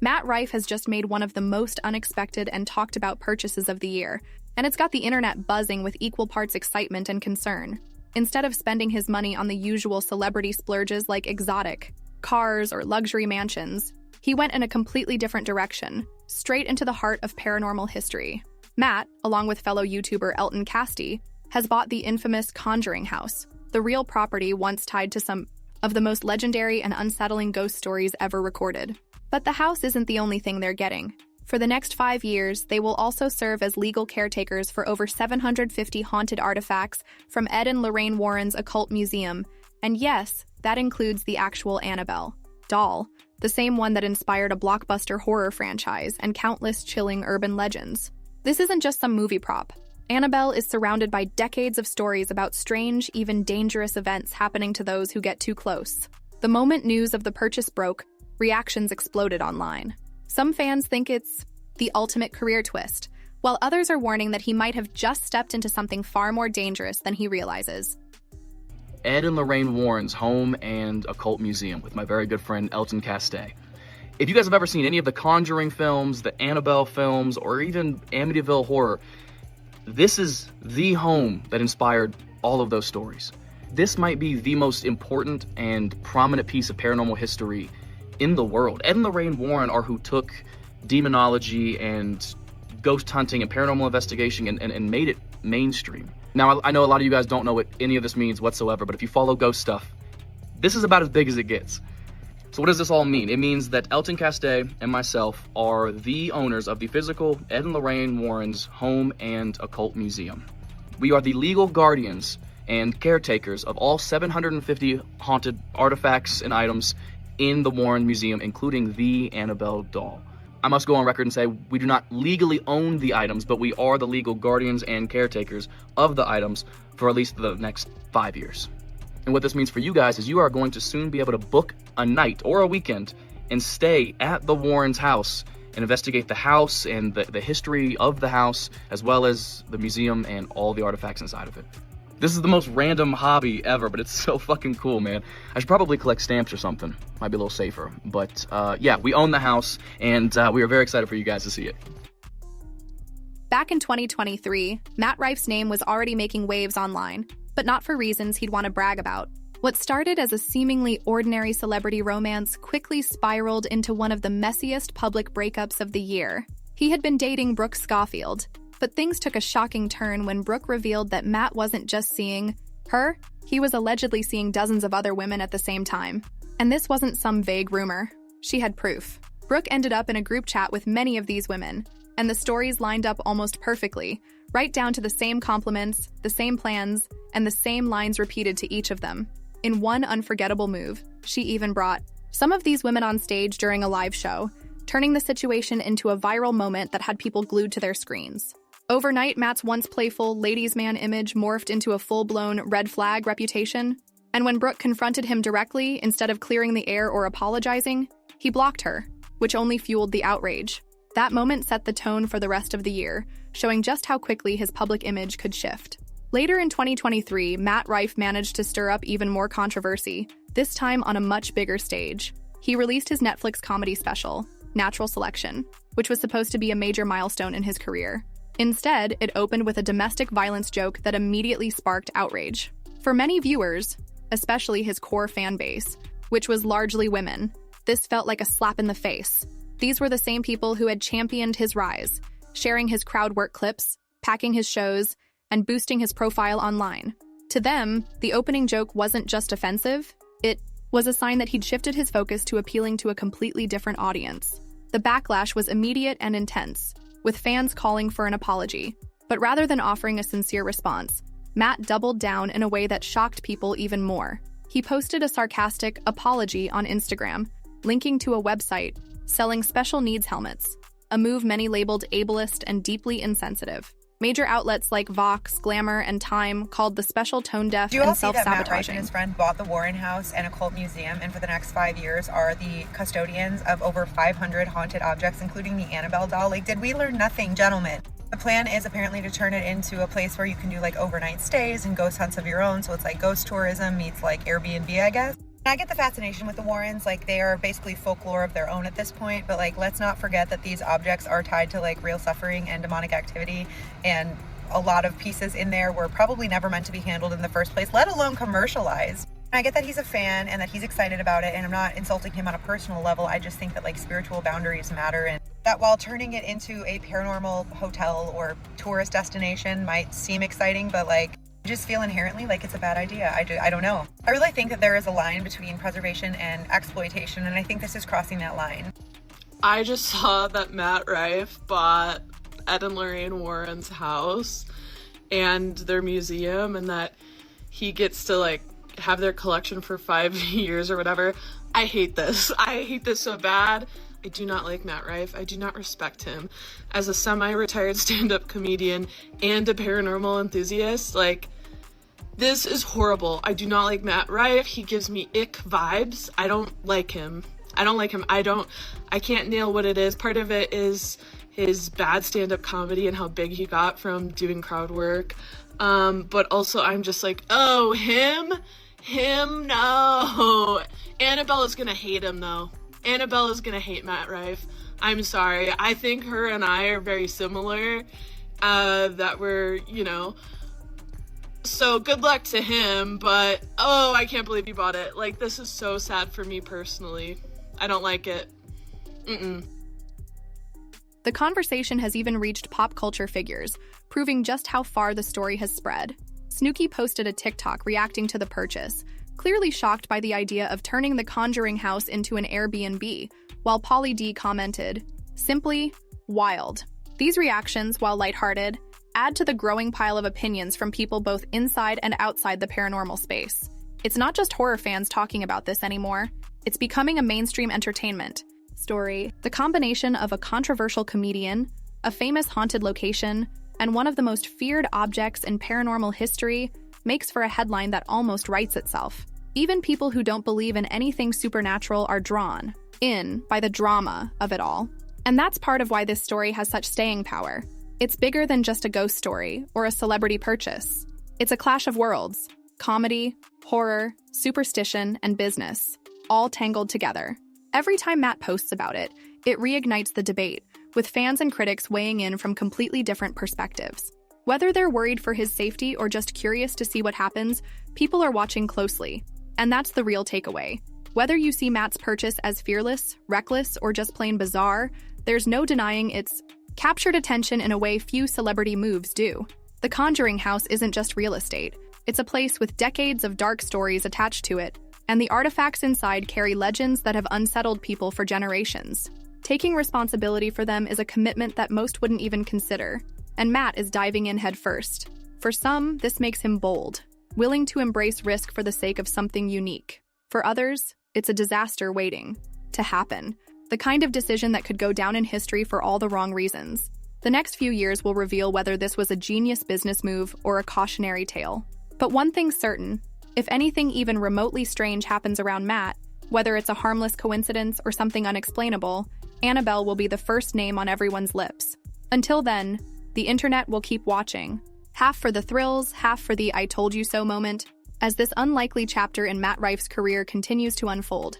Matt Rife has just made one of the most unexpected and talked about purchases of the year, and it's got the internet buzzing with equal parts excitement and concern. Instead of spending his money on the usual celebrity splurges like exotic cars or luxury mansions, he went in a completely different direction, straight into the heart of paranormal history. Matt, along with fellow YouTuber Elton Castee, has bought the infamous Conjuring house, the real property once tied to some of the most legendary and unsettling ghost stories ever recorded. But the house isn't the only thing they're getting. For the next 5 years, they will also serve as legal caretakers for over 750 haunted artifacts from Ed and Lorraine Warren's occult museum. And yes, that includes the actual Annabelle doll, the same one that inspired a blockbuster horror franchise and countless chilling urban legends. This isn't just some movie prop. Annabelle is surrounded by decades of stories about strange, even dangerous events happening to those who get too close. The moment news of the purchase broke, reactions exploded online. Some fans think it's the ultimate career twist, while others are warning that he might have just stepped into something far more dangerous than he realizes. Ed and Lorraine Warren's home and occult museum with my very good friend Elton Castee. If you guys have ever seen any of the Conjuring films, the Annabelle films, or even Amityville Horror, this is the home that inspired all of those stories. This might be the most important and prominent piece of paranormal history in the world. Ed and Lorraine Warren are who took demonology and ghost hunting and paranormal investigation and made it mainstream. Now, I know a lot of you guys don't know what any of this means whatsoever, but if you follow ghost stuff, this is about as big as it gets. So what does this all mean? It means that Elton Castee and myself are the owners of the physical Ed and Lorraine Warren's home and occult museum. We are the legal guardians and caretakers of all 750 haunted artifacts and items in the Warren Museum, including the Annabelle doll. I must go on record and say we do not legally own the items, but we are the legal guardians and caretakers of the items for at least the next 5 years. And what this means for you guys is you are going to soon be able to book a night or a weekend and stay at the Warrens' house and investigate the house and the history of the house, as well as the museum and all the artifacts inside of it. This is the most random hobby ever, but it's so fucking cool, man. I should probably collect stamps or something. Might be a little safer. But yeah, we own the house, and we are very excited for you guys to see it. Back in 2023, Matt Rife's name was already making waves online, but not for reasons he'd want to brag about. What started as a seemingly ordinary celebrity romance quickly spiraled into one of the messiest public breakups of the year. He had been dating Brooke Schofield, but things took a shocking turn when Brooke revealed that Matt wasn't just seeing her, he was allegedly seeing dozens of other women at the same time. And this wasn't some vague rumor. She had proof. Brooke ended up in a group chat with many of these women, and the stories lined up almost perfectly, right down to the same compliments, the same plans, and the same lines repeated to each of them. In one unforgettable move, she even brought some of these women on stage during a live show, turning the situation into a viral moment that had people glued to their screens. Overnight, Matt's once playful ladies' man image morphed into a full-blown red flag reputation, and when Brooke confronted him directly, instead of clearing the air or apologizing, he blocked her, which only fueled the outrage. That moment set the tone for the rest of the year, showing just how quickly his public image could shift. Later in 2023, Matt Rife managed to stir up even more controversy, this time on a much bigger stage. He released his Netflix comedy special, Natural Selection, which was supposed to be a major milestone in his career. Instead, it opened with a domestic violence joke that immediately sparked outrage. For many viewers, especially his core fan base, which was largely women, this felt like a slap in the face. These were the same people who had championed his rise, sharing his crowd work clips, packing his shows, and boosting his profile online. To them, the opening joke wasn't just offensive, it was a sign that he'd shifted his focus to appealing to a completely different audience. The backlash was immediate and intense, with fans calling for an apology. But rather than offering a sincere response, Matt doubled down in a way that shocked people even more. He posted a sarcastic apology on Instagram, linking to a website selling special needs helmets, a move many labeled ableist and deeply insensitive. Major outlets like Vox, Glamour, and Time called the special tone-deaf and self-sabotaging. Do you all see that Matt Rife and his friend bought the Warren House and Occult Museum, and for the next 5 years are the custodians of over 500 haunted objects, including the Annabelle doll? Like, did we learn nothing, gentlemen? The plan is apparently to turn it into a place where you can do like overnight stays and ghost hunts of your own, so it's like ghost tourism meets like Airbnb, I guess. I get the fascination with the Warrens, like they are basically folklore of their own at this point, but like let's not forget that these objects are tied to like real suffering and demonic activity, and a lot of pieces in there were probably never meant to be handled in the first place, let alone commercialized. And I get that he's a fan and that he's excited about it, and I'm not insulting him on a personal level. I just think that like spiritual boundaries matter, and that while turning it into a paranormal hotel or tourist destination might seem exciting, but like I just feel inherently like it's a bad idea. I don't know. I really think that there is a line between preservation and exploitation, and I think this is crossing that line. I just saw that Matt Rife bought Ed and Lorraine Warren's house and their museum, and that he gets to like have their collection for 5 years or whatever. I hate this. I hate this so bad. I do not like Matt Rife. I do not respect him as a semi-retired stand-up comedian and a paranormal enthusiast. Like, this is horrible. I do not like Matt Rife. He gives me ick vibes. I don't like him. I can't nail what it is. Part of it is his bad stand-up comedy and how big he got from doing crowd work. But also I'm just like, oh, him, no. Annabelle is gonna hate him though. Annabelle is gonna hate Matt Rife. I'm sorry. I think her and I are very similar. That we're, so good luck to him, but oh, I can't believe he bought it. Like, this is so sad for me personally. I don't like it. The conversation has even reached pop culture figures, proving just how far the story has spread. Snooki posted a TikTok reacting to the purchase, clearly shocked by the idea of turning the Conjuring house into an Airbnb, while Polly D commented, "Simply wild." These reactions, while lighthearted, add to the growing pile of opinions from people both inside and outside the paranormal space. It's not just horror fans talking about this anymore. It's becoming a mainstream entertainment story. The combination of a controversial comedian, a famous haunted location, and one of the most feared objects in paranormal history makes for a headline that almost writes itself. Even people who don't believe in anything supernatural are drawn in by the drama of it all. And that's part of why this story has such staying power. It's bigger than just a ghost story or a celebrity purchase. It's a clash of worlds: comedy, horror, superstition, and business, all tangled together. Every time Matt posts about it, it reignites the debate, with fans and critics weighing in from completely different perspectives. Whether they're worried for his safety or just curious to see what happens, people are watching closely. And that's the real takeaway. Whether you see Matt's purchase as fearless, reckless, or just plain bizarre, there's no denying it's captured attention in a way few celebrity moves do. The Conjuring house isn't just real estate. It's a place with decades of dark stories attached to it, and the artifacts inside carry legends that have unsettled people for generations. Taking responsibility for them is a commitment that most wouldn't even consider, and Matt is diving in headfirst. For some, this makes him bold, willing to embrace risk for the sake of something unique. For others, it's a disaster waiting to happen, the kind of decision that could go down in history for all the wrong reasons. The next few years will reveal whether this was a genius business move or a cautionary tale. But one thing's certain: if anything even remotely strange happens around Matt, whether it's a harmless coincidence or something unexplainable, Annabelle will be the first name on everyone's lips. Until then, the internet will keep watching, half for the thrills, half for the "I told you so" moment, as this unlikely chapter in Matt Rife's career continues to unfold.